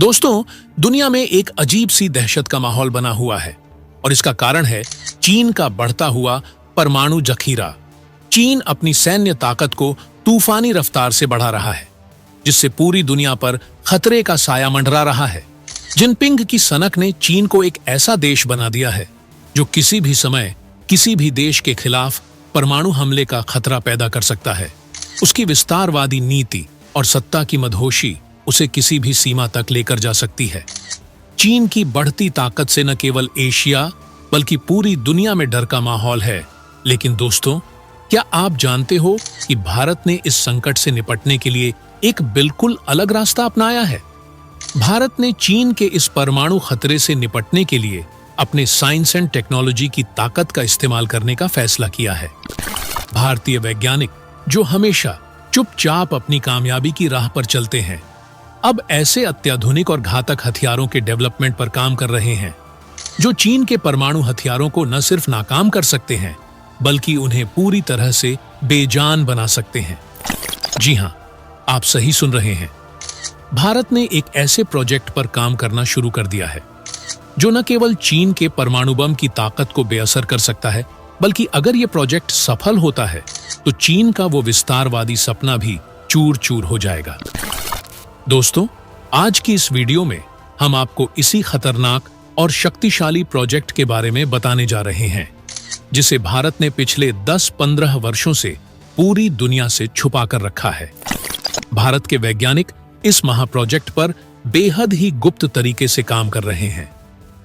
दोस्तों, दुनिया में एक अजीब सी दहशत का माहौल बना हुआ है और इसका कारण है चीन का बढ़ता हुआ परमाणु जखीरा। चीन अपनी सैन्य ताकत को तूफानी रफ्तार से बढ़ा रहा है, जिससे पूरी दुनिया पर खतरे का साया मंडरा रहा है। जिनपिंग की सनक ने चीन को एक ऐसा देश बना दिया है जो किसी भी समय किसी भी देश के खिलाफ परमाणु हमले का खतरा पैदा कर सकता है। उसकी विस्तारवादी नीति और सत्ता की मदहोशी उसे किसी भी सीमा तक लेकर जा सकती है। चीन की बढ़ती ताकत से न केवल एशिया बल्कि पूरी दुनिया में डर का माहौल है। लेकिन दोस्तों, क्या आप जानते हो कि भारत ने इस संकट से निपटने के लिए एक बिल्कुल अलग रास्ता अपनाया है? भारत ने चीन के इस परमाणु खतरे से निपटने के लिए अपने साइंस एंड टेक्नोलॉजी की ताकत का इस्तेमाल करने का फैसला किया है। भारतीय वैज्ञानिक, जो हमेशा चुपचाप अपनी कामयाबी की राह पर चलते हैं, अब ऐसे अत्याधुनिक और घातक हथियारों के डेवलपमेंट पर काम कर रहे हैं जो चीन के परमाणु हथियारों को न सिर्फ नाकाम कर सकते हैं बल्कि उन्हें पूरी तरह से बेजान बना सकते हैं। जी हां, आप सही सुन रहे हैं। भारत ने एक ऐसे प्रोजेक्ट पर काम करना शुरू कर दिया है जो न केवल चीन के परमाणु बम की ताकत को बेअसर कर सकता है, बल्कि अगर यह प्रोजेक्ट सफल होता है तो चीन का वो विस्तारवादी सपना भी चूर चूर हो जाएगा। दोस्तों, आज की इस वीडियो में हम आपको इसी खतरनाक और शक्तिशाली प्रोजेक्ट के बारे में बताने जा रहे हैं जिसे भारत ने पिछले 10-15 वर्षों से पूरी दुनिया से छुपा कर रखा है। भारत के वैज्ञानिक इस महाप्रोजेक्ट पर बेहद ही गुप्त तरीके से काम कर रहे हैं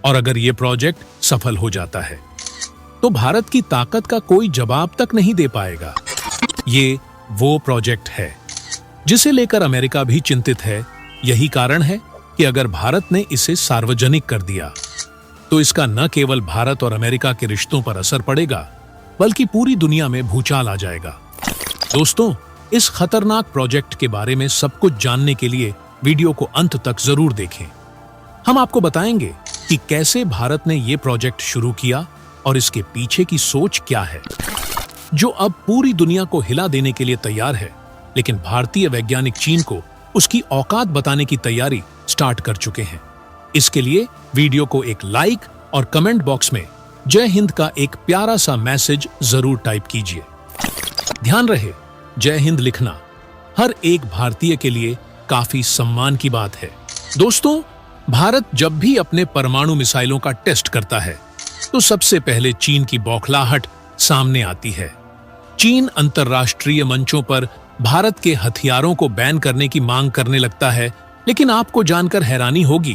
और अगर ये प्रोजेक्ट सफल हो जाता है तो भारत की ताकत का कोई जवाब तक नहीं दे पाएगा। ये वो प्रोजेक्ट है जिसे लेकर अमेरिका भी चिंतित है। यही कारण है कि अगर भारत ने इसे सार्वजनिक कर दिया तो इसका न केवल भारत और अमेरिका के रिश्तों पर असर पड़ेगा बल्कि पूरी दुनिया में भूचाल आ जाएगा। दोस्तों, इस खतरनाक प्रोजेक्ट के बारे में सब कुछ जानने के लिए वीडियो को अंत तक जरूर देखें। हम आपको बताएंगे कि कैसे भारत ने यह प्रोजेक्ट शुरू किया और इसके पीछे की सोच क्या है जो अब पूरी दुनिया को हिला देने के लिए तैयार है। लेकिन भारतीय वैज्ञानिक चीन को उसकी औकात बताने की तैयारी स्टार्ट कर चुके हैं। इसके लिए वीडियो को एक लाइक और कमेंट बॉक्स में जय हिंद का एक प्यारा सा मैसेज जरूर टाइप कीजिए। ध्यान रहे, जय हिंद लिखना हर एक भारतीय के लिए काफी सम्मान की बात है। दोस्तों, भारत जब भी अपने परमाणु मिसाइलों का टेस्ट करता है तो सबसे पहले चीन की बौखलाहट सामने आती है। चीन अंतर्राष्ट्रीय मंचों पर भारत के हथियारों को बैन करने की मांग करने लगता है, लेकिन आपको जानकर हैरानी होगी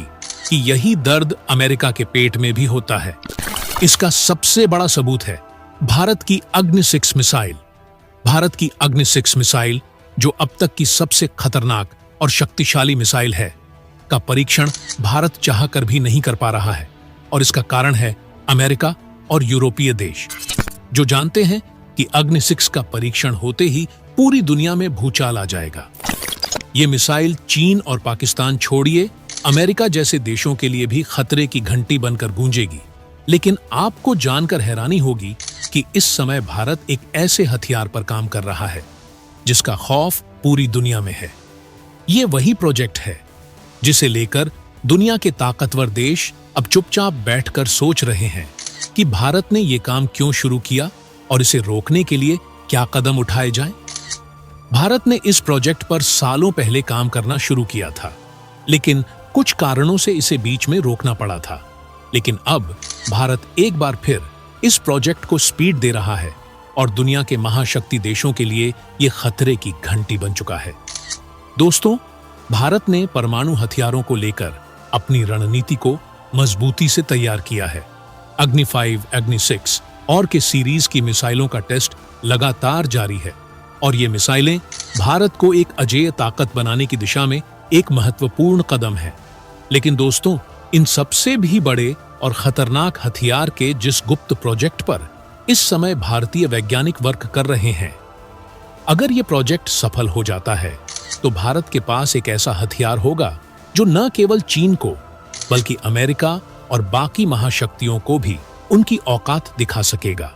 कि यही दर्द अमेरिका के पेट में भी होता है। इसका सबसे बड़ा सबूत है भारत की अग्नि 6 मिसाइल। भारत की अग्नि 6 मिसाइल, जो अब तक की सबसे खतरनाक और शक्तिशाली मिसाइल है, का परीक्षण भारत चाहकर भी नहीं कर पा रहा है और इसका कारण है अमेरिका और यूरोपीय देश, जो जानते हैं कि अग्नि 6 का परीक्षण होते ही पूरी दुनिया में भूचाल आ जाएगा। ये मिसाइल चीन और पाकिस्तान छोड़िए, अमेरिका जैसे देशों के लिए भी खतरे की घंटी बनकर गूंजेगी। लेकिन आपको जानकर हैरानी होगी कि इस समय भारत एक ऐसे हथियार पर काम कर रहा है जिसका खौफ पूरी दुनिया में है। ये वही प्रोजेक्ट है जिसे लेकर दुनिया के ताकतवर देश अब चुपचाप बैठकर सोच रहे हैं कि भारत ने ये काम क्यों शुरू किया और इसे रोकने के लिए क्या कदम उठाए जाएं। भारत ने इस प्रोजेक्ट पर सालों पहले काम करना शुरू किया था, लेकिन कुछ कारणों से इसे बीच में रोकना पड़ा था। लेकिन अब भारत एक बार फिर इस प्रोजेक्ट को स्पीड दे रहा है और दुनिया के महाशक्ति देशों के लिए यह खतरे की घंटी बन चुका है। दोस्तों, भारत ने परमाणु हथियारों को लेकर अपनी रणनीति को मजबूती से तैयार किया है। अग्नि 5, अग्नि 6 और के सीरीज की मिसाइलों का टेस्ट लगातार जारी है और ये मिसाइलें भारत को एक अजेय ताकत बनाने की दिशा में एक महत्वपूर्ण कदम है। लेकिन दोस्तों, इन सबसे भी बड़े और खतरनाक हथियार के जिस गुप्त प्रोजेक्ट पर इस समय भारतीय वैज्ञानिक वर्क कर रहे हैं, अगर ये प्रोजेक्ट सफल हो जाता है तो भारत के पास एक ऐसा हथियार होगा जो न केवल चीन को बल्कि अमेरिका और बाकी महाशक्तियों को भी उनकी औकात दिखा सकेगा।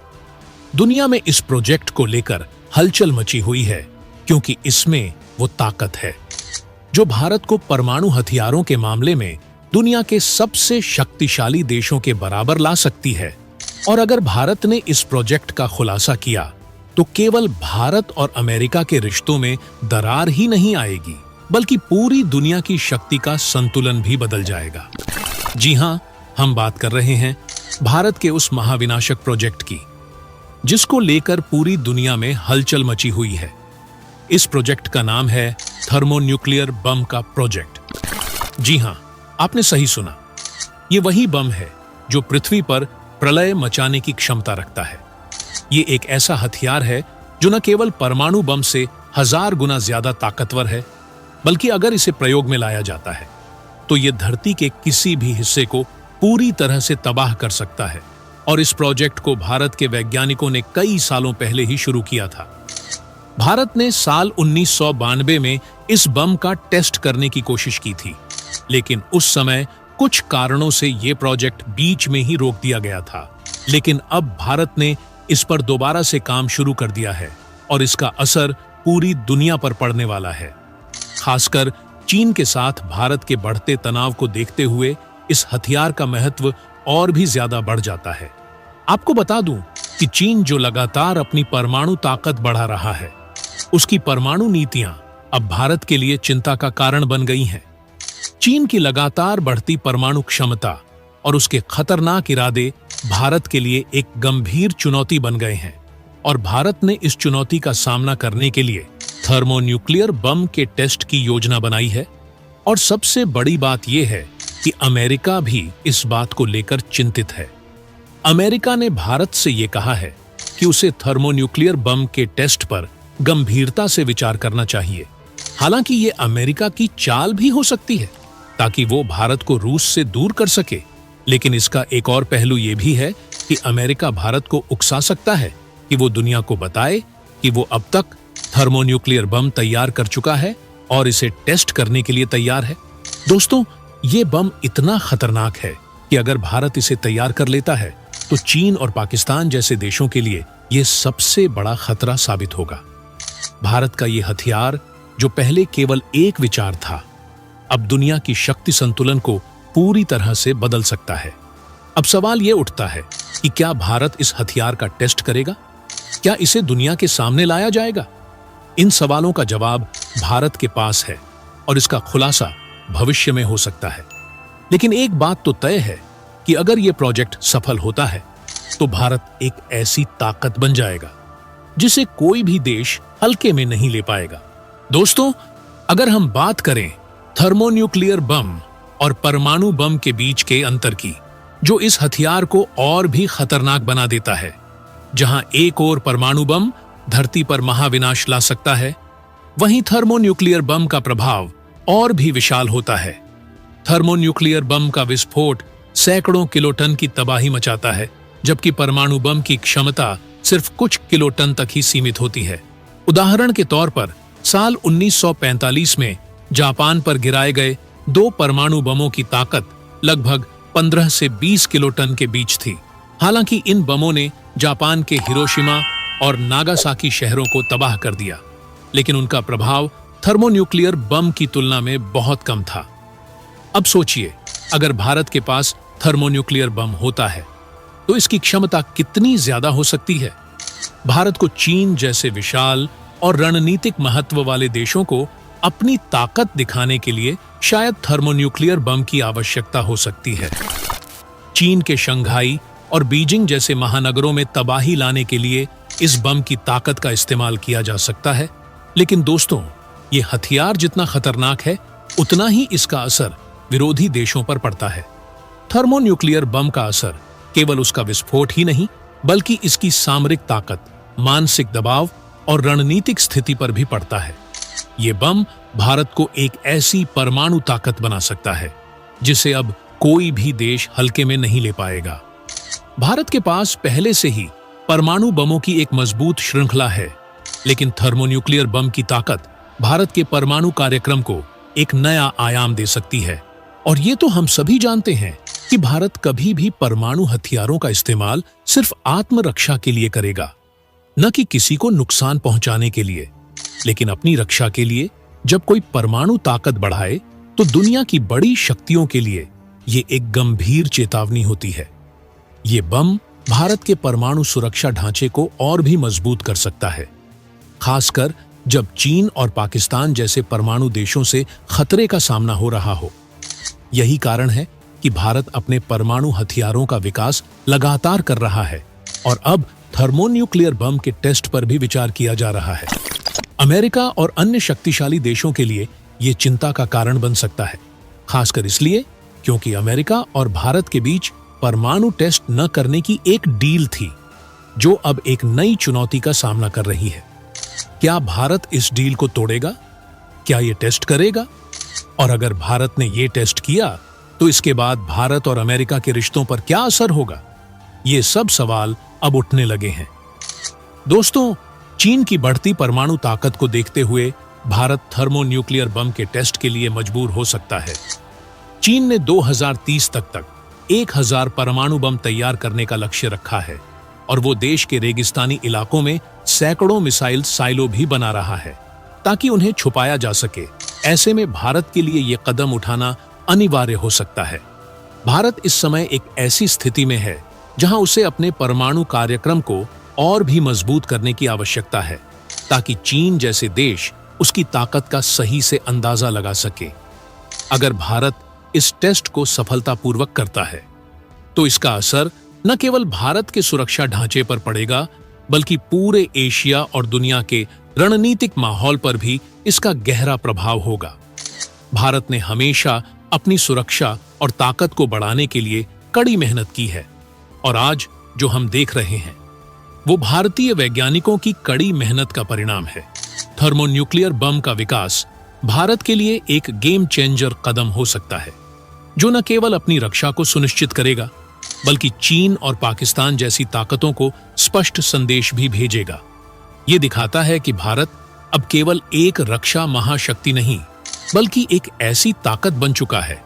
दुनिया में इस प्रोजेक्ट को लेकर हलचल मची हुई है क्योंकि इसमें वो ताकत है जो भारत को परमाणु हथियारों के मामले में दुनिया के सबसे शक्तिशाली देशों के बराबर ला सकती है। और अगर भारत ने इस प्रोजेक्ट का खुलासा किया तो केवल भारत और अमेरिका के रिश्तों में दरार ही नहीं आएगी, बल्कि पूरी दुनिया की शक्ति का संतुलन भी बदल जाएगा। जी हां, हम बात कर रहे हैं भारत के उस महाविनाशक प्रोजेक्ट की, जिसको लेकर पूरी दुनिया में हलचल मची हुई है। इस प्रोजेक्ट का नाम है थर्मोन्यूक्लियर बम का प्रोजेक्ट। जी हां, आपने सही सुना। ये वही बम है जो पृथ्वी पर प्रलय मचाने की क्षमता रखता है। ये एक ऐसा हथियार है जो न केवल परमाणु बम से 1000 गुना ज्यादा ताकतवर है, बल्कि अगर इसे प्रयोग में लाया जाता है तो ये धरती के किसी भी हिस्से को पूरी तरह से तबाह कर सकता है। और इस प्रोजेक्ट को भारत के वैज्ञानिकों ने कई सालों पहले ही शुरू किया था। भारत ने साल 1992 में इस बम का टेस्ट करने की कोशिश की थी, लेकिन उस समय कुछ कारणों से यह प्रोजेक्ट बीच में ही रोक दिया गया था। लेकिन अब भारत ने इस पर दोबारा से काम शुरू कर दिया है और इसका असर पूरी दुनिया पर पड़ने वाला है। खासकर चीन के साथ भारत के बढ़ते तनाव को देखते हुए इस हथियार का महत्व और भी ज्यादा बढ़ जाता है। आपको बता दूं कि चीन जो लगातार अपनी परमाणु ताकत बढ़ा रहा है, उसकी परमाणु नीतियां अब भारत के लिए चिंता का कारण बन गई हैं। चीन की लगातार बढ़ती परमाणु क्षमता और उसके खतरनाक इरादे भारत के लिए एक गंभीर चुनौती बन गए हैं और भारत ने इस चुनौती का सामना करने के लिए थर्मोन्यूक्लियर बम के टेस्ट की योजना बनाई है। और सबसे बड़ी बात यह है कि अमेरिका भी इस बात को लेकर चिंतित है। अमेरिका ने भारत से यह कहा है कि उसे थर्मोन्यूक्लियर बम के टेस्ट पर गंभीरता से विचार करना चाहिए। हालांकि ये अमेरिका की चाल भी हो सकती है ताकि वो भारत को रूस से दूर कर सके, लेकिन इसका एक और पहलू ये भी है कि अमेरिका भारत को उकसा सकता है कि वो दुनिया को बताए कि वो अब तक थर्मोन्यूक्लियर बम तैयार कर चुका है और इसे टेस्ट करने के लिए तैयार है। दोस्तों, ये बम इतना खतरनाक है कि अगर भारत इसे तैयार कर लेता है तो चीन और पाकिस्तान जैसे देशों के लिए यह सबसे बड़ा खतरा साबित होगा। भारत का यह हथियार, जो पहले केवल एक विचार था, अब दुनिया की शक्ति संतुलन को पूरी तरह से बदल सकता है। अब सवाल यह उठता है कि क्या भारत इस हथियार का टेस्ट करेगा? क्या इसे दुनिया के सामने लाया जाएगा? इन सवालों का जवाब भारत के पास है और इसका खुलासा भविष्य में हो सकता है। लेकिन एक बात तो तय है कि अगर यह प्रोजेक्ट सफल होता है तो भारत एक ऐसी ताकत बन जाएगा जिसे कोई भी देश हल्के में नहीं ले पाएगा। दोस्तों, अगर हम बात करें थर्मोन्यूक्लियर बम और परमाणु बम के बीच के अंतर की, जो इस हथियार को और भी खतरनाक बना देता है, जहां एक ओर परमाणु बम धरती पर महाविनाश ला सकता है, वहीं थर्मोन्यूक्लियर बम का प्रभाव और भी विशाल होता है। थर्मोन्यूक्लियर बम का विस्फोट सैकड़ों किलोटन की तबाही मचाता है, जबकि परमाणु बम की क्षमता सिर्फ कुछ किलोटन तक ही सीमित होती है। उदाहरण के तौर पर साल 1945 में जापान पर गिराए गए 2 परमाणु बमों की ताकत लगभग 15 से 20 किलोटन के बीच थी। हालांकि इन बमों ने जापान के हिरोशिमा और नागासाकी शहरों को तबाह कर दिया, लेकिन उनका प्रभाव थर्मोन्यूक्लियर बम की तुलना में बहुत कम था। अब सोचिए, अगर भारत के पास थर्मोन्यूक्लियर बम होता है तो इसकी क्षमता कितनी ज्यादा हो सकती है। भारत को चीन जैसे विशाल और रणनीतिक महत्व वाले देशों को अपनी ताकत दिखाने के लिए शायद थर्मोन्यूक्लियर बम की आवश्यकता हो सकती है। चीन के शंघाई और बीजिंग जैसे महानगरों में तबाही लाने के लिए इस बम की ताकत का इस्तेमाल किया जा सकता है। लेकिन दोस्तों, ये हथियार जितना खतरनाक है, उतना ही इसका असर विरोधी देशों पर पड़ता है। थर्मोन्यूक्लियर बम का असर केवल उसका विस्फोट ही नहीं, बल्कि इसकी सामरिक ताकत, मानसिक दबाव और रणनीतिक स्थिति पर भी पड़ता है। ये बम भारत को एक ऐसी परमाणु ताकत बना सकता है जिसे अब कोई भी देश हल्के में नहीं ले पाएगा। भारत के पास पहले से ही परमाणु बमों की एक मजबूत श्रृंखला है, लेकिन थर्मोन्यूक्लियर बम की ताकत भारत के परमाणु कार्यक्रम को एक नया आयाम दे सकती है। और ये तो हम सभी जानते हैं कि भारत कभी भी परमाणु हथियारों का इस्तेमाल सिर्फ आत्मरक्षा के लिए करेगा, न कि किसी को नुकसान पहुंचाने के लिए, लेकिन अपनी रक्षा के लिए, जब कोई परमाणु ताकत बढ़ाए तो दुनिया की बड़ी शक्तियों के लिए ये एक गंभीर चेतावनी होती है। ये बम भारत के परमाणु सुरक्षा ढांचे को और भी मजबूत कर सकता है, खासकर जब चीन और पाकिस्तान जैसे परमाणु देशों से खतरे का सामना हो रहा हो। यही कारण है कि भारत अपने परमाणु हथियारों का विकास लगातार कर रहा है और अब थर्मोन्यूक्लियर बम के टेस्ट पर भी विचार किया जा रहा है। अमेरिका और अन्य शक्तिशाली देशों के लिए ये चिंता का कारण बन सकता है, खासकर इसलिए क्योंकि अमेरिका और भारत के बीच परमाणु टेस्ट न करने की एक डील थी, जो अब एक नई चुनौती का सामना कर रही है। क्या भारत इस डील को तोड़ेगा? क्या ये टेस्ट करेगा? और अगर भारत ने ये टेस्ट किया तो इसके बाद भारत और अमेरिका के रिश्तों पर क्या असर होगा? ये सब सवाल अब उठने लगे हैं। दोस्तों, चीन की बढ़ती परमाणु ताकत को देखते हुए भारत थर्मोन्यूक्लियर बम के टेस्ट के लिए मजबूर हो सकता है। चीन ने 2030 तक 1000 परमाणु बम तैयार करने का लक्ष्य रखा है और वो देश के रेगिस्तानी इलाकों में सैकड़ों मिसाइल साइलो भी बना रहा है ताकि उन्हें छुपाया जा सके। ऐसे में भारत के लिए ये कदम उठाना अनिवार्य हो सकता है। भारत इस समय एक ऐसी स्थिति में है जहां उसे अपने परमाणु कार्यक्रम को और भी मजबूत करने की आवश्यकता है ताकि चीन जैसे देश उसकी ताकत का सही से अंदाजा लगा सके। अगर भारत इस टेस्ट को सफलतापूर्वक करता है तो इसका असर न केवल भारत के सुरक्षा ढांचे पर पड़ेगा, बल्कि पूरे एशिया और दुनिया के रणनीतिक माहौल पर भी इसका गहरा प्रभाव होगा। भारत ने हमेशा अपनी सुरक्षा और ताकत को बढ़ाने के लिए कड़ी मेहनत की है और आज जो हम देख रहे हैं वो भारतीय वैज्ञानिकों की कड़ी मेहनत का परिणाम है। थर्मोन्यूक्लियर बम का विकास भारत के लिए एक गेम चेंजर कदम हो सकता है, जो न केवल अपनी रक्षा को सुनिश्चित करेगा, बल्कि चीन और पाकिस्तान जैसी ताकतों को स्पष्ट संदेश भी भेजेगा। ये दिखाता है कि भारत अब केवल एक रक्षा महाशक्ति नहीं, बल्कि एक ऐसी ताकत बन चुका है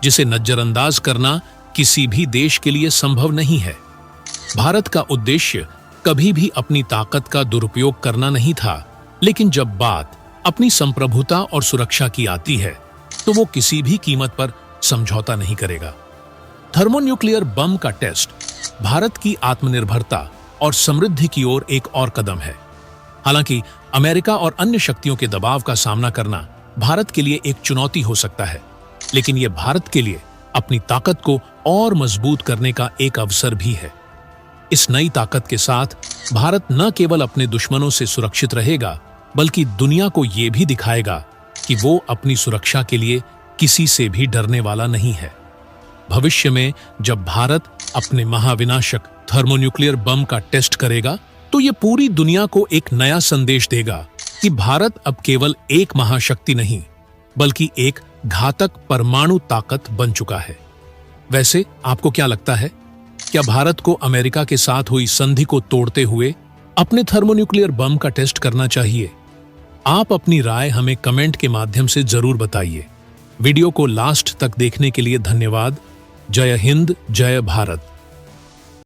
जिसे नजरअंदाज करना किसी भी देश के लिए संभव नहीं है। भारत का उद्देश्य कभी भी अपनी ताकत का दुरुपयोग करना नहीं था, लेकिन जब बात अपनी संप्रभुता और सुरक्षा की आती है तो वो किसी भी कीमत पर समझौता नहीं करेगा। थर्मोन्यूक्लियर बम का टेस्ट भारत की आत्मनिर्भरता और समृद्धि की ओर एक और कदम है। हालांकि अमेरिका और अन्य शक्तियों के दबाव का सामना करना भारत के लिए एक चुनौती हो सकता है, लेकिन यह भारत के लिए अपनी ताकत को और मजबूत करने का एक अवसर भी है। इस नई ताकत के साथ भारत न केवल अपने दुश्मनों से सुरक्षित रहेगा, बल्कि दुनिया को यह भी दिखाएगा कि वो अपनी सुरक्षा के लिए किसी से भी डरने वाला नहीं है। भविष्य में जब भारत अपने महाविनाशक थर्मोन्यूक्लियर बम का टेस्ट करेगा तो ये पूरी दुनिया को एक नया संदेश देगा कि भारत अब केवल एक महाशक्ति नहीं, बल्कि एक घातक परमाणु ताकत बन चुका है। वैसे आपको क्या लगता है? क्या भारत को अमेरिका के साथ हुई संधि को तोड़ते हुए अपने थर्मोन्यूक्लियर बम का टेस्ट करना चाहिए? आप अपनी राय हमें कमेंट के माध्यम से जरूर बताइए। वीडियो को लास्ट तक देखने के लिए धन्यवाद। जय हिंद, जय भारत।